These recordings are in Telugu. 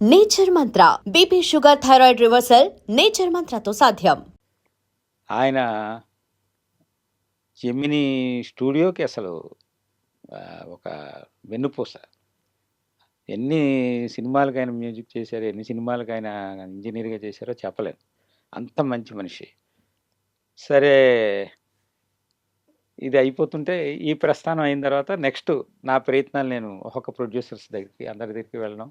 Nature Mantra BP sugar thyroid reversal nature మంత్రతో సాధ్యం. ఆయన జెమినీ స్టూడియోకి అసలు ఒక వెన్నుపూస. ఎన్ని సినిమాలకైనా మ్యూజిక్ చేశారో, ఎన్ని సినిమాలకైనా ఇంజినీర్‌గా చేశారో చెప్పలేం. అంత మంచి మనిషి. సరే ఇది అయిపోతుంటే ఈ ప్రస్థానం అయిన తర్వాత నెక్స్ట్ నా ప్రయత్నాలు నేను ఒక్కొక్క ప్రొడ్యూసర్స్ దగ్గరికి, అందరి దగ్గరికి వెళ్ళడం,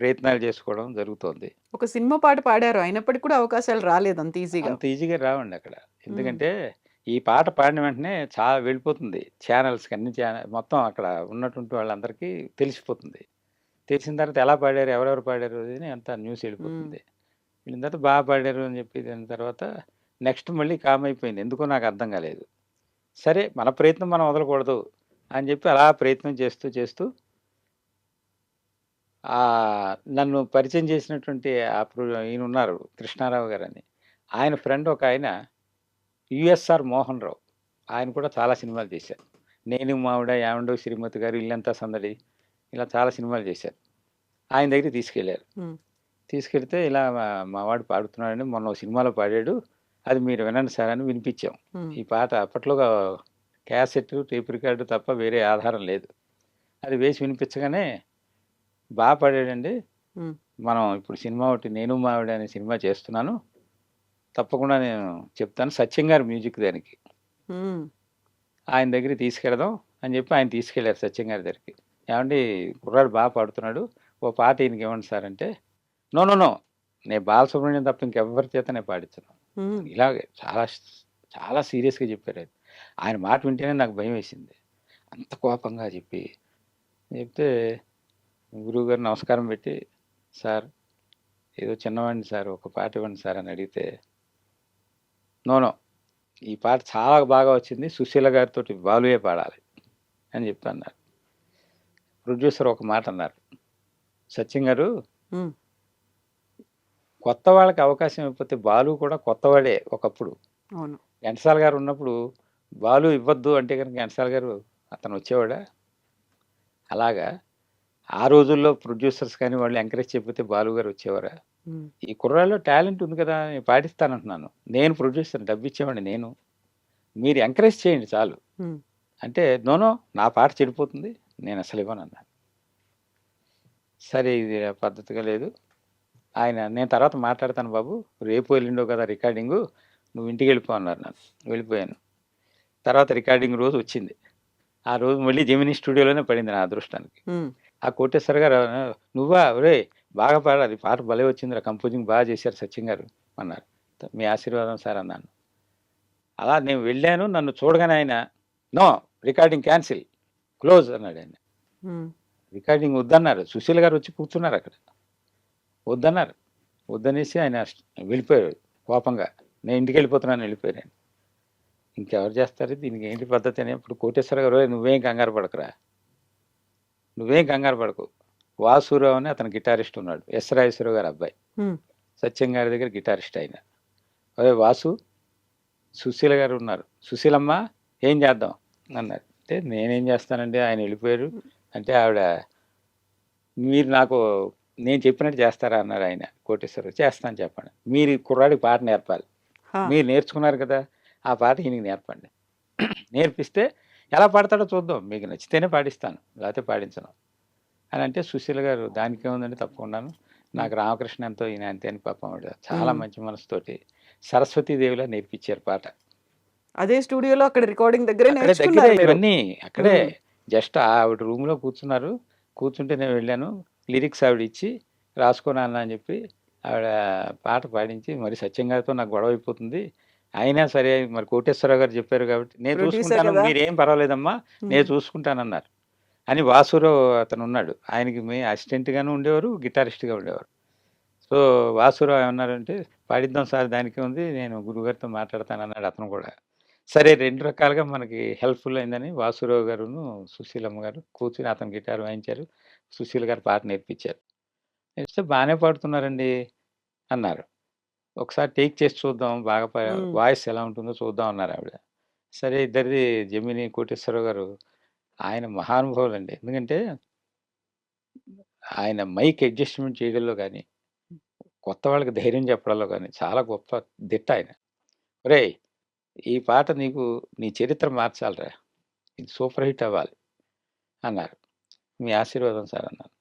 ప్రయత్నాలు చేసుకోవడం జరుగుతోంది. ఒక సినిమా పాట పాడారు. అయినప్పటికి కూడా అవకాశాలు రాలేదు అంత ఈజీగా. అంత ఈజీగా రావండి అక్కడ. ఎందుకంటే ఈ పాట పాడిన వెంటనే చాలా వెళ్ళిపోతుంది ఛానల్స్‌కి, అన్ని మొత్తం అక్కడ ఉన్నటువంటి వాళ్ళందరికీ తెలిసిపోతుంది. తెలిసిన తర్వాత ఎలా పాడారు, ఎవరెవరు పాడారు అని అంతా న్యూస్ వెళ్ళిపోతుంది. వెళ్ళిన తర్వాత బాగా పాడారు అని చెప్పి దాని తర్వాత నెక్స్ట్ మళ్ళీ కామ్ అయిపోయింది. ఎందుకో నాకు అర్థం కాలేదు. సరే మన ప్రయత్నం మనం వదలకూడదు అని చెప్పి అలా ప్రయత్నం చేస్తూ చేస్తూ నన్ను పరిచయం చేసినటువంటి ఈయన ఉన్నారు కృష్ణారావు గారని. ఆయన ఫ్రెండ్ ఒక ఆయన యుఎస్ఆర్ మోహన్ రావు. ఆయన కూడా చాలా సినిమాలు చేశారు. నేను మావిడ, యావండో శ్రీమతి గారు, ఇల్లంతా సందడి, ఇలా చాలా సినిమాలు చేశారు. ఆయన దగ్గరికి తీసుకెళ్ళారు. తీసుకెళ్తే ఇలా మా వాడు పాడుతున్నాడని మొన్న ఒక సినిమాలో పాడాడు, అది మీరు వినండి సార్ అని వినిపించాం. ఈ పాట అప్పట్లో క్యాసెట్, టేప్ రికార్డు తప్ప వేరే ఆధారం లేదు. అది వేసి వినిపించగానే బాగా పాడాడండి, మనం ఇప్పుడు సినిమా ఒకటి నేను మావిడ అనే సినిమా చేస్తున్నాను, తప్పకుండా నేను చెప్తాను, సత్యం గారు మ్యూజిక్ దానికి, ఆయన దగ్గరికి తీసుకెళ్దాం అని చెప్పి ఆయన తీసుకెళ్లారు సత్యం గారి దగ్గరికి. ఏమండి కుర్రాడు బాగా పాడుతున్నాడు, ఓ పాట ఈయనకి ఇవ్వండి సార్ అంటే, నో నో నో నేను బాలసుబ్రహ్మణ్యం తప్ప ఇంకెవ్వరి చేత నేను పాడించను, ఇలాగే చాలా చాలా సీరియస్గా చెప్పారు. ఆయన మాట వింటేనే నాకు భయం వేసింది, అంత కోపంగా చెప్తే గురువు గారు నమస్కారం పెట్టి, సార్ ఏదో చిన్నవాడిని సార్, ఒక పాట ఇవ్వండి సార్ అని అడిగితే, నో ఈ పాట చాలా బాగా వచ్చింది, సుశీల గారితో బాలుయే పాడాలి అని చెప్పి అన్నారు. ప్రొడ్యూసర్ ఒక మాట అన్నారు, సత్యం గారు కొత్త వాళ్ళకి అవకాశం ఇవ్వకపోతే బాలు కూడా కొత్తవాడే ఒకప్పుడు. ఘంటసాల గారు ఉన్నప్పుడు బాలు ఇవ్వద్దు అంటే కనుక ఘంటసాల గారు అతను వచ్చేవాడా? అలాగా ఆ రోజుల్లో ప్రొడ్యూసర్స్ కానీ వాళ్ళు ఎంకరేజ్ చేయకపోతే బాలు గారు వచ్చేవారా? ఈ కుర్రాల్లో టాలెంట్ ఉంది కదా, నేను పాటిస్తానంటున్నాను, నేను ప్రొడ్యూసర్, డబ్బు ఇచ్చేవాడిని నేను, మీరు ఎంకరేజ్ చేయండి చాలు అంటే, నోనో నా పాట చెడిపోతుంది, నేను అసలు ఇవ్వనన్నాను. సరే ఇది పద్ధతిగా లేదు, ఆయన నేను తర్వాత మాట్లాడతాను బాబు, రేపు వెళ్ళిండో కదా రికార్డింగు, నువ్వు ఇంటికి వెళ్ళిపో అన్నారు. నన్ను వెళ్ళిపోయాను. తర్వాత రికార్డింగ్ రోజు వచ్చింది. ఆ రోజు మళ్ళీ జెమినీ స్టూడియోలోనే పడింది నా అదృష్టానికి. ఆ కోటేశ్వర గారు, నువ్వా ఒరే బాగా పాడాలి, పాట భలే వచ్చిందిరా, కంపోజింగ్ బాగా చేశారు సత్యం గారు అన్నారు. మీ ఆశీర్వాదం సార్ అన్నాను. అలా నేను వెళ్ళాను. నన్ను చూడగానే ఆయన నో రికార్డింగ్ క్యాన్సిల్, క్లోజ్ అన్నాడు ఆయన. రికార్డింగ్ వద్దన్నారు. సుశీల్ గారు వచ్చి కూర్చున్నారు అక్కడ, వద్దన్నారు. వద్దనేసి ఆయన వెళ్ళిపోయాడు కోపంగా. నేను ఇంటికి వెళ్ళిపోతున్నాను, వెళ్ళిపోయాను. ఇంకెవరు చేస్తారు దీనికి, ఏంటి పద్ధతి అని. ఇప్పుడు కోటేశ్వర గారు, నువ్వేం కంగారు పడకురా, నువ్వేం కంగారు పడకు, వాసురావు అని అతను గిటారిస్ట్ ఉన్నాడు, ఎస్ రాజేశ్వరరావు గారు అబ్బాయి, సత్యం గారి దగ్గర గిటారిస్ట్ అయిన. అదే వాసు, సుశీల గారు ఉన్నారు, సుశీలమ్మ ఏం చేద్దాం అన్నారు. అంటే నేనేం చేస్తానండి, ఆయన వెళ్ళిపోయారు అంటే ఆవిడ, మీరు నాకు నేను చెప్పినట్టు చేస్తారా అన్నారు ఆయన. కోటేశ్వరరావు, చేస్తాను చెప్పండి, మీరు కుర్రాడికి పాట నేర్పాలి, మీరు నేర్చుకున్నారు కదా ఆ పాట ఈయనకి నేర్పండి, నేర్పిస్తే ఎలా పాడతాడో చూద్దాం, మీకు నచ్చితేనే పాడిస్తాను, లేకపోతే పాడించను అని అంటే, సుశీల గారు దానికే ఉందండి తప్పకుండాను, నాకు రామకృష్ణ ఎంతో ఈయన అంతే అని పాపం ఆవిడ చాలా మంచి మనసుతోటి సరస్వతీదేవిలా నేర్పించారు పాట. అదే స్టూడియోలో అక్కడ రికార్డింగ్ దగ్గరే ఇవన్నీ అక్కడే జస్ట్ ఆవిడ రూమ్ లో కూర్చున్నారు. కూర్చుంటే నేను వెళ్ళాను, లిరిక్స్ ఆవిడ ఇచ్చి రాసుకోనా అని చెప్పి ఆవిడ పాట పాడించి, మరి సత్యం గారితో నాకు గొడవ అయిపోతుంది, అయినా సరే మరి కోటేశ్వరరావు గారు చెప్పారు కాబట్టి నేను చూసుకుంటాను, మీరేం పర్వాలేదమ్మా నేను చూసుకుంటానన్నారు అని. వాసురావు అతను ఉన్నాడు, ఆయనకి మీ అసిస్టెంట్గాను ఉండేవారు, గిటారిస్ట్గా ఉండేవారు. సో వాసురావు ఏమన్నారంటే, పాడిద్దాం సార్ దానికే ఉంది, నేను గురుగారితో మాట్లాడతానన్నాడు అతను కూడా. సరే రెండు రకాలుగా మనకి హెల్ప్ఫుల్ అయిందని వాసురావు గారును సుశీలమ్మ గారు కూర్చుని అతను గిటార్ వాయించారు, సుశీల గారు పాట నేర్పించారు. నేర్పిస్తే బాగానే పాడుతున్నారండి అన్నారు. ఒకసారి టేక్ చేసి చూద్దాం, బాగా వాయిస్ ఎలా ఉంటుందో చూద్దాం అన్నారు ఆవిడ. సరే ఇద్దరిది జెమినీ కోటేశ్వరరావు గారు ఆయన మహానుభావులండి. ఎందుకంటే ఆయన మైక్ అడ్జస్ట్‌మెంట్ చేయడంలో గాని, కొత్త వాళ్ళకి ధైర్యం చెప్పడంలో గాని చాలా గొప్ప దిట్ట ఆయన. "ఒరేయ్! ఈ పాట నీకు నీ చరిత్ర మార్చాలిరా. ఇది సూపర్ హిట్ అవ్వాలి" అన్నారు. "మీ ఆశీర్వాదం సార్" అన్నాను.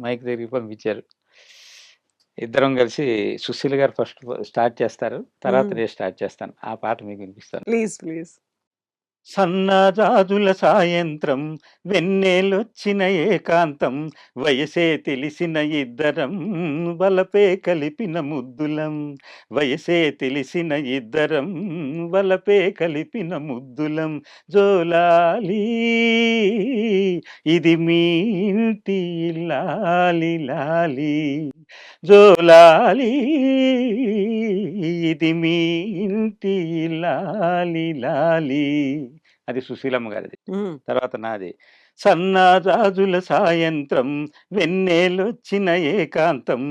మైక్ దగ్గరికి పంపించారు. ఇద్దరం కలిసి 'సుశీల్' గారు ఫస్ట్ స్టార్ట్ చేస్తారు. తర్వాత హ్మ్. నేను స్టార్ట్ చేస్తాను. ఆ పాట మీకు వినిపిస్తాను. ప్లీజ్. ప్లీజ్. సన్నజాజుల సాయంత్రం వెన్నెలొచ్చిన ఏకాంతం వయసే తెలిసిన ఇద్దరం వలపే కలిపిన ముద్దులం వయసే తెలిసిన ఇద్దరం వలపే కలిపిన ముద్దులం జోలాలి ఇది మీ ఇంటి ఇల్లాలి లాలి జోలాలి ఇది మీ ఇంటి ఇల్లాలి లాలి. అది సుశీలమ్మ గారిది. హ్మ్. తర్వాత నాది. సన్నజాజుల సాయంత్రం వెన్నెలొచ్చిన ఏకాంతం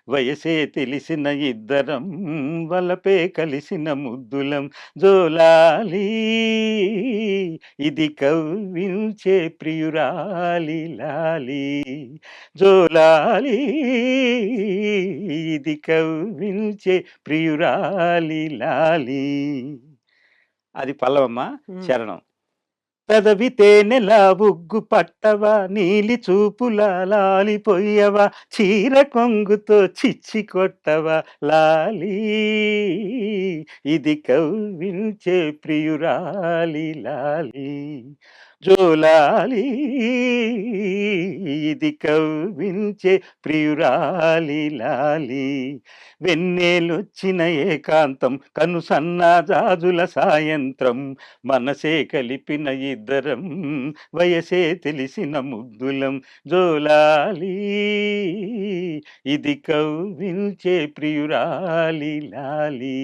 వయసే తెలిసిన ఇద్దరం వలపే కలిసిన ముద్దులం జోలాలి ఇది కవ్వించే ప్రియురాలి లాలి జోలాలి ఇది కవ్వించే ప్రియురాలి లాలి. అది పల్లవమ్మ. హ్మ్. చరణం. పెదవి తేనెలా ఉగ్గు పట్టవా నీలి చూపులా లాలిపోయవా చీర కొంగుతో చిచ్చి కొట్టవా లాలి ఇది కవ్వించే ప్రియురాలి లాలి జోలాలి ఇది కవ్వించే ప్రియురాలి లాలి వెన్నెలొచ్చిన ఏకాంతం కను సన్నజాజుల సాయంత్రం మనసే కలిపిన ఇద్దరం వయసే తెలిసిన ముద్దులం జోలాలి ఇది కవ్వించే ప్రియురాలి లాలి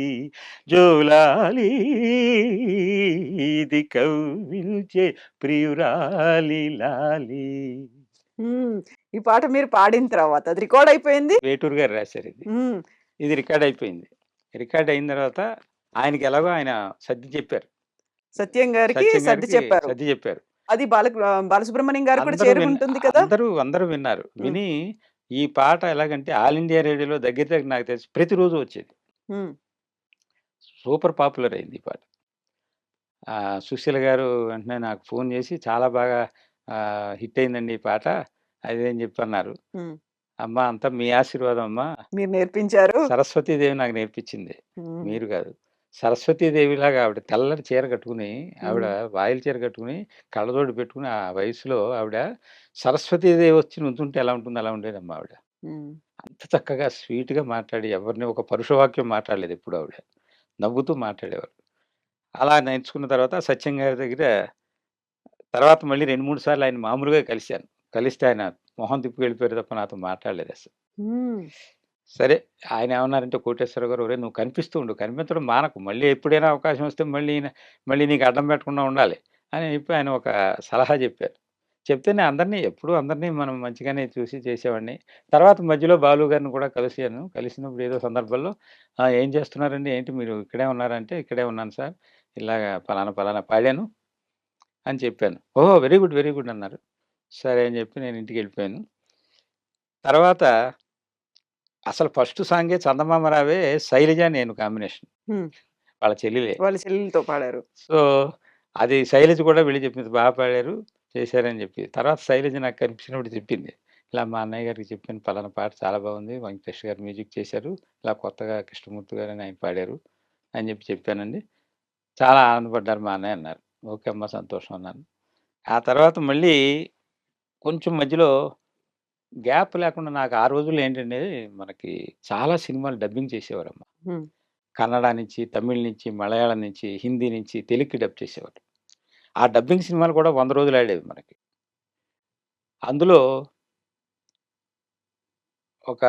జోలాలి ఇది కవ్వించే ప్రియురాలి లాలి. హ్మ్. ఈ పాట మీరు పాడిన తర్వాత అది రికార్డ్ అయిపోయింది. వేటూరు గారు రాశారు ఇది. హ్మ్. ఇది రికార్డ్ అయిపోయింది. రికార్డ్ అయిన తర్వాత ఆయనకి ఎలాగో ఆయన సర్ది చెప్పారు. సత్యం గారికి సత్యం సర్ది గారికి చెప్పారు. సర్ది చెప్పారు. అది బాలసుబ్రహ్మణ్యం గారికి కూడా అందరూ చేరుకుంటుంది కదా! అందరూ విన్నారు. హ్మ్. విని ఈ పాట ఎలాగంటే ఆల్ ఇండియా రేడియోలో దగ్గర దగ్గర నాకు తెలిసి ప్రతిరోజు వచ్చేది. హ్మ్. సూపర్ పాపులర్ అయింది ఈ పాట. సుశీల గారు వెంటనే నాకు ఫోన్ చేసి చాలా బాగా హిట్ అయిందండి ఈ పాట. అది ఇది అని చెప్పి అన్నారు. హ్మ్. అమ్మా అంతా మీ ఆశీర్వాదం అమ్మా. మీరు నేర్పించారు. సరస్వతీదేవి నాకు నేర్పించింది. హ్మ్. మీరు కాదు. సరస్వతీదేవిలాగా ఆవిడ తెల్లటి చీర కట్టుకుని, ఆవిడ హ్మ్. వాయిల చీర కట్టుకుని, కళ్ళజోడు పెట్టుకుని ఆ వయసులో ఆవిడ సరస్వతీదేవి వచ్చి నుంచుంటే ఎలా ఉంటుందో అలా ఉండేదమ్మా ఆవిడ. హ్మ్. అంత చక్కగా స్వీట్‌గా మాట్లాడి ఎవరిని ఒక పరుషవాక్యం మాట్లాడలేదు ఎప్పుడు ఆవిడ. నవ్వుతూ మాట్లాడేవారు. అలా నేర్చుకున్న తర్వాత సత్యం గారి దగ్గర తర్వాత మళ్ళీ 2, 3 సార్లు ఆయన మామూలుగా కలిసాను. కలిస్తే ఆయన మొహం తిప్పి వెళ్ళిపోయారు తప్ప నాతో మాట్లాడలేదసలు. హ్మ్. సరే ఆయనేమన్నారంటే కోటేశ్వరరావు గారు, "ఒరేయ్! నువ్వు కనిపిస్తూ ఉండు. కనిపించడం మానకు. మళ్ళీ ఎప్పుడైనా అవకాశం వస్తే మళ్ళీ నీకు అడ్డం పెట్టకుండా ఉండాలి" అని చెప్పి ఆయన ఒక సలహా చెప్పారు. చెప్తే నేను అందరిని మనం మంచిగానే చూసి చేసేవాడిని. తర్వాత మధ్యలో బాలు గారిని కూడా కలిసాను. కలిసినప్పుడు ఏదో సందర్భంలో "ఏం చేస్తున్నారండి? ఏంటి మీరు ఇక్కడే ఉన్నారంటే" "ఇక్కడే ఉన్నాను సార్. ఇలాగ పలానా పాడాను" అని చెప్పాను. "Oh! Very good. Very good" అన్నారు. సరే అని చెప్పి నేను ఇంటికెళ్ళిపోయాను. తర్వాత అసలు ఫస్ట్ సాంగే 'చందమామ రావే' శైలజ నేను కాంబినేషన్. హ్మ్. వాళ్ళ చెల్లెలే. వాళ్ళ చెల్లెలతో పాడారు. సో, అది శైలజ కూడా వెళ్లి చెప్పింది. "బా పాడారు, చేశారని" చెప్పి. తర్వాత శైలజ నాకు కనిపించినప్పుడు చెప్పింది. ఇలా మా అన్నయ్య గారికి చెప్పాను. పలానా పాట చాలా బాగుంది. వెంకటేష్ గారు మ్యూజిక్ చేశారు. ఇలా కొత్తగా కృష్ణమూర్తి గారని ఆయన పాడారు అని చెప్పి చెప్పానండి. చాలా ఆనందపడ్డారు మా అన్నయ్య అన్నారు. ఓకే అమ్మ సంతోషం అన్నాను. ఆ తర్వాత మళ్ళీ కొంచెం మధ్యలో గ్యాప్ లేకుండా నాకు ఆ రోజుల్లో ఏంటంటే మనకి చాలా సినిమాలు డబ్బింగ్ చేసేవారమ్మ. హ్మ్. కన్నడ నుంచి, తమిళ్ నుంచి, మలయాళం నుంచి, హిందీ నుంచి తెలుగుకి డబ్ చేసేవారు. ఆ డబ్బింగ్ సినిమాలు కూడా 100 రోజులు ఆడేవి మనకి. అందులో ఒక